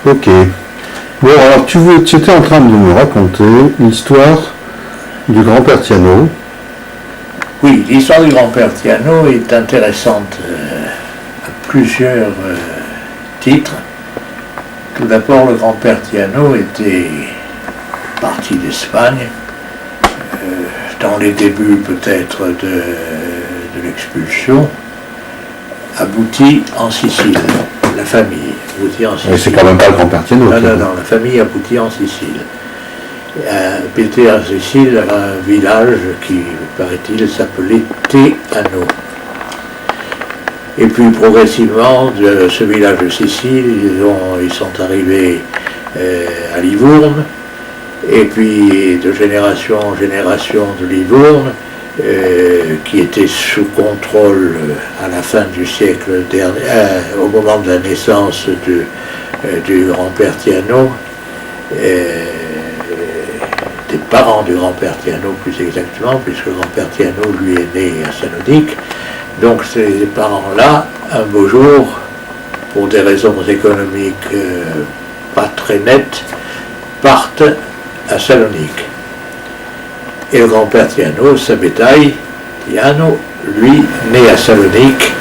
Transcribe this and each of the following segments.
Ok. Bon, alors tu étais en train de me raconter l'histoire du grand-père Thiano. Oui, l'histoire du grand-père Thiano est intéressante à plusieurs titres. Tout d'abord, le grand-père Thiano était parti d'Espagne, dans les débuts peut-être de l'expulsion, abouti en Sicile, la famille aboutit en Sicile. Mais c'est quand même pas le grand-père Thiano. Non, la famille aboutit en Sicile. Habité en Sicile, un village qui, paraît-il, s'appelait Teano. Et puis progressivement, de ce village de Sicile, ils sont arrivés à Livourne, et puis de génération en génération de Livourne, qui était sous contrôle à la fin du siècle dernier, au moment de la naissance du grand-père Thiano, des parents du grand-père Thiano plus exactement, puisque le grand-père Thiano lui est né à Salonique. Donc ces parents-là, un beau jour, pour des raisons économiques pas très nettes, partent à Salonique. Et le grand-père Thiano, sa bétail, Thiano, lui, né à Salonique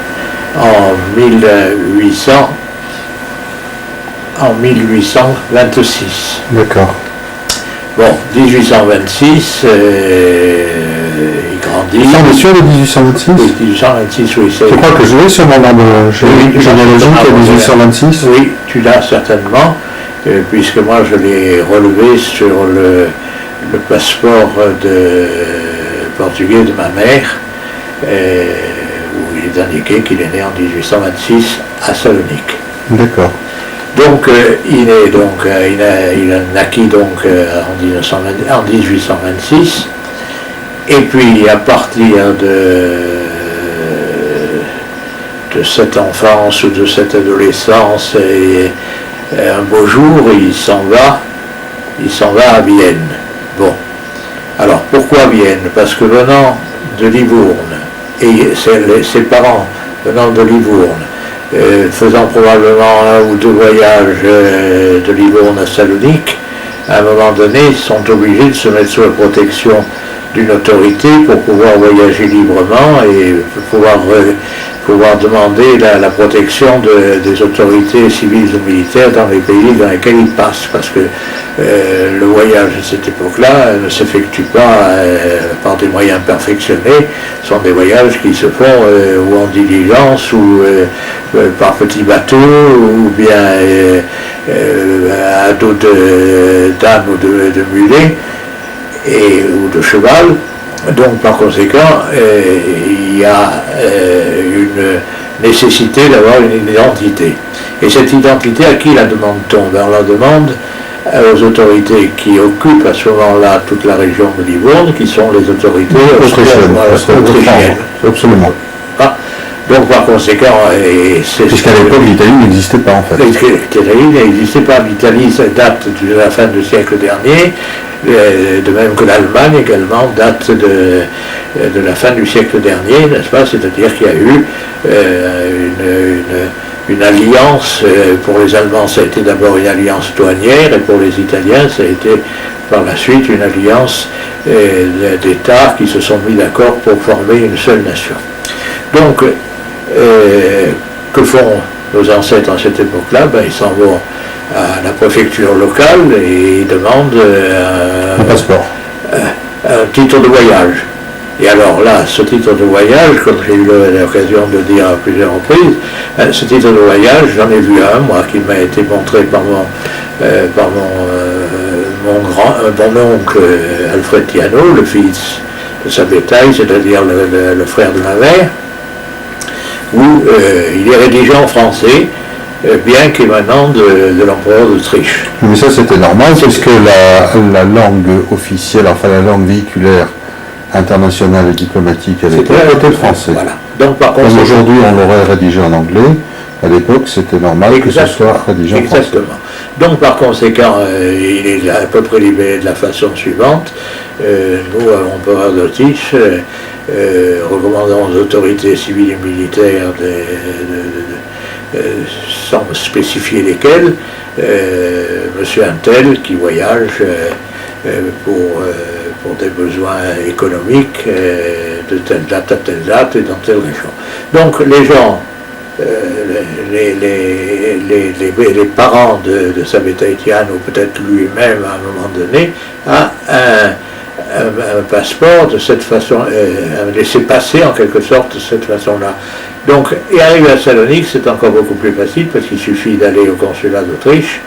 en 1826. D'accord. Bon, 1826, il grandit. Ils sont messieurs de 1826 Oui, 1826, oui. Je crois que je l'ai sur mon arbre généalogique à 1826. Oui, tu l'as certainement, puisque moi je l'ai relevé sur le passeport portugais de ma mère, où il est indiqué qu'il est né en 1826 à Salonique. D'accord. Donc il a naquit donc en 1826, et puis à partir de cette enfance ou de cette adolescence, et un beau jour il s'en va à Vienne. Bon, alors pourquoi Vienne? Parce que venant de Livourne, et ses parents venant de Livourne, faisant probablement un ou deux voyages de Livourne à Salonique, à un moment donné, ils sont obligés de se mettre sous la protection d'une autorité pour pouvoir voyager librement et pouvoir demander la protection des autorités civiles ou militaires dans les pays dans lesquels ils passent, parce que le voyage à cette époque-là ne s'effectue pas par des moyens perfectionnés. Ce sont des voyages qui se font ou en diligence ou par petits bateaux, ou bien à dos d'âne ou de mulet ou de cheval. Donc par conséquent, il y a une nécessité d'avoir une identité. Et cette identité, à qui la demande-t-on? On la demande aux autorités qui occupent à ce moment-là toute la région de Livourne, qui sont les autorités autrichiennes. Absolument. Ah, donc par conséquent, puisqu'à l'époque l'Italie n'existait pas en fait. L'Italie n'existait pas. L'Italie, ça date de la fin du siècle dernier, de même que l'Allemagne également date de la fin du siècle dernier, n'est-ce pas? C'est-à-dire qu'il y a eu une alliance. Pour les Allemands, ça a été d'abord une alliance douanière, et pour les Italiens, ça a été par la suite une alliance d'États qui se sont mis d'accord pour former une seule nation. Donc, que font nos ancêtres à cette époque-là? Ils s'en vont à la préfecture locale et ils demandent un passeport, un titre de voyage. Et alors là, ce titre de voyage, comme j'ai eu l'occasion de le dire à plusieurs reprises, ce titre de voyage, j'en ai vu un, moi, qui m'a été montré par mon oncle Alfred Thiano, le fils de sa bétail, c'est-à-dire le frère de ma mère, où il est rédigé en français, bien qu'émanant de l'empereur d'Autriche. Mais ça c'était normal, puisque la langue officielle, enfin la langue véhiculaire internationale et diplomatique à l'époque était le français. Voilà. Donc, par contre, comme aujourd'hui on l'aurait rédigé en anglais, à l'époque c'était normal que ce soit rédigé en français. Exactement. Donc par conséquent, il est à peu près libellé de la façon suivante. Nous, à l'empereur d'Autriche, recommandons aux autorités civiles et militaires sans spécifier lesquels, monsieur Untel qui voyage pour des besoins économiques de telle date à telle date et dans telle région. Donc les gens, les parents de Savita Etienne, ou peut-être lui-même à un moment donné, a un passeport de cette façon, un laissez-passer en quelque sorte de cette façon-là. Donc, et arrivé à Salonique, c'est encore beaucoup plus facile parce qu'il suffit d'aller au consulat d'Autriche,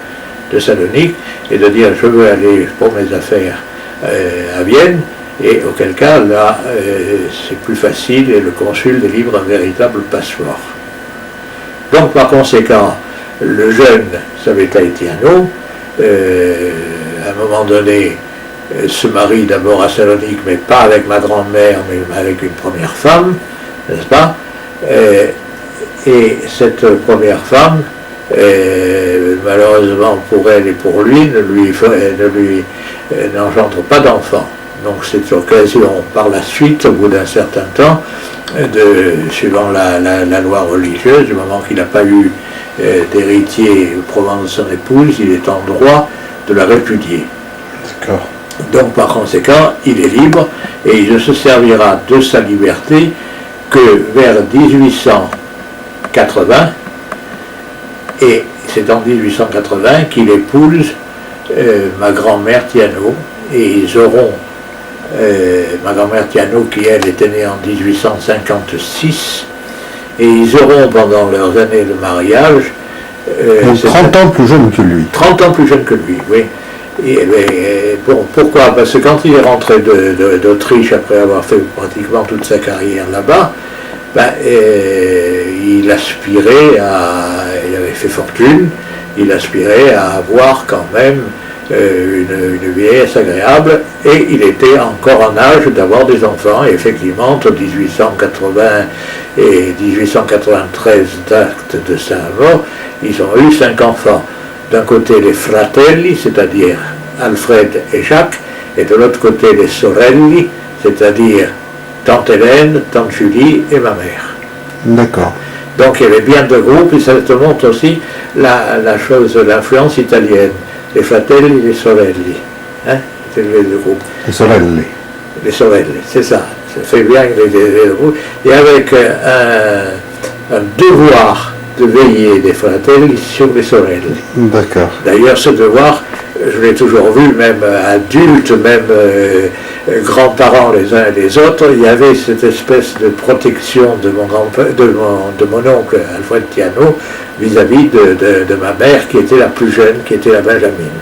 de Salonique, et de dire je veux aller pour mes affaires à Vienne, et auquel cas, là, c'est plus facile et le consul délivre un véritable passeport. Donc, par conséquent, le jeune Savita Etiano, à un moment donné, se marie d'abord à Salonique, mais pas avec ma grand-mère, mais avec une première femme, n'est-ce pas? Et cette première femme, malheureusement pour elle et pour lui, ne lui n'engendre pas d'enfant. Donc c'est l'occasion par la suite, au bout d'un certain temps, suivant la loi religieuse, du moment qu'il n'a pas eu d'héritier au provenant de son épouse, il est en droit de la répudier. D'accord. Donc par conséquent, il est libre et il ne se servira de sa liberté que vers 1880, et c'est en 1880 qu'il épouse ma grand-mère Thiano, et ils auront, ma grand-mère Thiano qui elle était née en 1856, et ils auront pendant leurs années de mariage... donc 30 ans plus jeune que lui. 30 ans plus jeune que lui, oui. Et bon, pourquoi? Parce que quand il est rentré d'Autriche, après avoir fait pratiquement toute sa carrière là-bas, il aspirait il avait fait fortune, il aspirait à avoir quand même une vieillesse agréable, et il était encore en âge d'avoir des enfants, et effectivement, entre 1880 et 1893, date de sa mort, ils ont eu 5 enfants. D'un côté les fratelli, c'est-à-dire Alfred et Jacques, et de l'autre côté les sorelli, c'est-à-dire tante Hélène, tante Julie et ma mère. D'accord. Donc il y avait bien deux groupes, et ça te montre aussi la chose, l'influence italienne. Les fratelli et les sorelli. Hein, c'est les deux groupes. Les sorelli. Les sorelli, c'est ça. Ça fait bien les deux groupes. Et avec un devoir de veiller des fratelli sur les sorelli. D'accord. D'ailleurs, ce devoir, je l'ai toujours vu, même adultes, même grands-parents les uns et les autres, il y avait cette espèce de protection de mon oncle Alfred Thiano vis-à-vis de ma mère qui était la plus jeune, qui était la Benjamine.